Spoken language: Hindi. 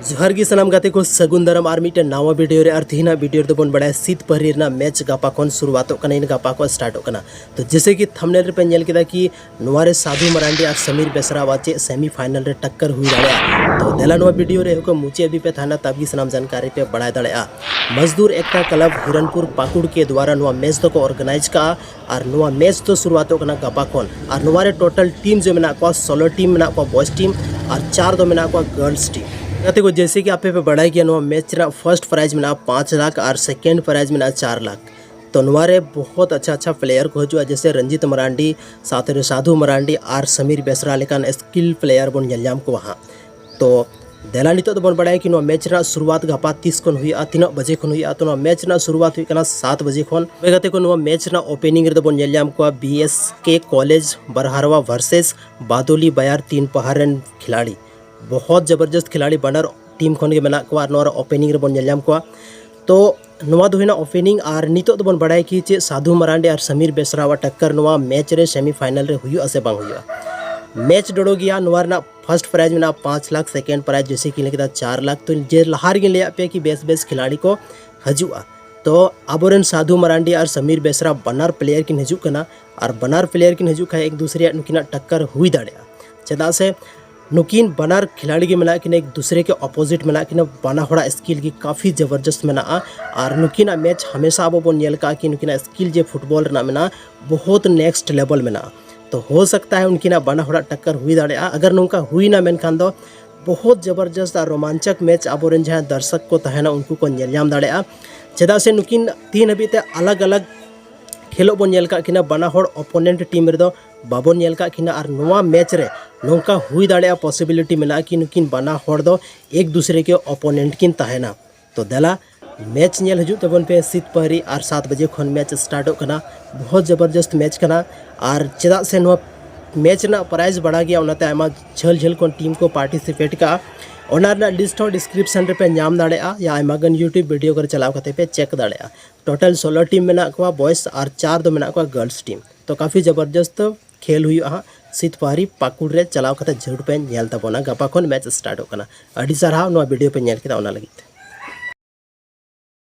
जोहार गी सनाम गाते को सगुन दाराम और मिट्टे नवा वीडियो रे और तीना वीडियो रे बन बड़ा शीत पहरी मैच गापा खन शुरुआतों कना इन गापा को स्टार्ट होना। तो जैसे कि थंबनेल रे पे नेल केदा कि नोवारे साधु मरांडी और समीर बेसरा वाचे सेमीफाइनल रे टक्कर हुई दाड़े। तो देला नवा वीडियो रे को मुचे अभी पे थाना तबगी सनाम जानकारी पे बढ़ाई दाड़े। मजदूर एकता क्लब हिरनपुर पाकुड़ के द्वारा नवा मैच तो को ऑर्गेनाइज का और नवा मैच तो शुरुआतों कना गापा खन और नोवारे टोटल टीम जो मेना को 16 टीम मेना को बॉयज टीम और 4 दो मेना को गर्ल्स टीम। को जैसे कि आप पे बढ़ाई गया नवा मैच फर्स्ट प्राइज में 5 लाख और सेकेंड प्राइज में 4 लाख। तो नवारे बहुत अच्छा प्लेयर को हजूँ जैसे रंजीत मरांडी साथ साधु मरांडी और समीर बेसरा लेकान स्किल प्लेयर बन नलजाम को वहाँ। तो देला नितो तो बन बढ़ाई कि मैच शुरुआत गापा 30 खन हुई 3 बजे खन हुई। तो मैच शुरुआत हुई 7 बजे खन बेगाते को मैच ओपनिंग रे बन नलजाम को BSK कॉलेज बरहारवा वर्सेस बादोली बयार 3 पहाड़ रेन खिलाड़ी बहुत जबरदस्त खिलाड़ी बनर टीम खन के मेना को ओपनिंग रे बन नलजाम को। तो नवा दो ओपनिंग और नितो तो बन बढ़ाई कि चे साधु मरांडी और समीर बेसरा टक्कर नवा मैच रे सेमीफाइनल रे हुई से बांग हुई। मैच डोड़ो गया नवा फर्स्ट प्राइज में 5 लाख सेकेंड प्राइज जैसे कि लेके 4 लाख। तो जे लहार गे लिया पे कि बेस खिलाड़ी को हजुआ। तो आबोरेन साधु मरांडी और समीर बेसरा बनार प्लेयर किन हजू कना और बनार प्लेयर किन हजू खाए एक दूसरे नुकिना टक्कर हुई दाड़े चेदा से नुकिन बनार खिलाड़ी के मेना कि एक दूसरे के अपोजिट मेना कि बना होड़ा स्किल की काफ़ी ज़बरदस्त मेना और नुकिना मैच हमेशा अब बन नेल का कि नुकिना स्किल जे फुटबॉल रना मेना बहुत नेक्स्ट लेवल मेना। तो हो सकता है उनकिना बना होड़ा टक्कर हुई दाड़े अगर नौका हुई ना मेनखान दो बहुत ज़बरदस्त और रोमांचक मैच आबोरेन जहाँ दर्शक को तहना उनको को नेलजाम दाड़े चेदा से नुकिन 3 हबीते अलग अलग खेलों बन नेल का किना बना होड़ ओपोनेंट टीम रे दो बाबन नेल का किना और नवा मैच रे नौका हुई दाड़े पॉसिबिलिटी मेना कि नुकिन बना होड़ दो एक दूसरे के ओपोनेंट किन तहना। तो देला मैच नेल हजू तबन पे शीत पहरी और 7 बजे खन मैच स्टार्ट होना बहुत ज़बरदस्त मैच करना। और चेदा से नवा मैच ना प्राइज बढ़ा गया उनाते आमा झल झल को टीम को पार्टिसिपेट का ओना लिस्ट डिस्क्रिप्शन रे पे नाम दाड़े या आयमागन यूट्यूब वीडियो कर चलाव करते पे चेक दाड़े। टोटल 16 टीम मेना को बॉयज और 4 दो मेना को गर्ल्स टीम। तो काफ़ी ज़बरदस्त खेल हुई शीत पहरी पाकुड़ रे चलाव करते जरूर पे नेल तबोना गापा खन मैच स्टार्ट होना। अड़ी सारहाव नवा वीडियो पे नेल केदा ओना लगित।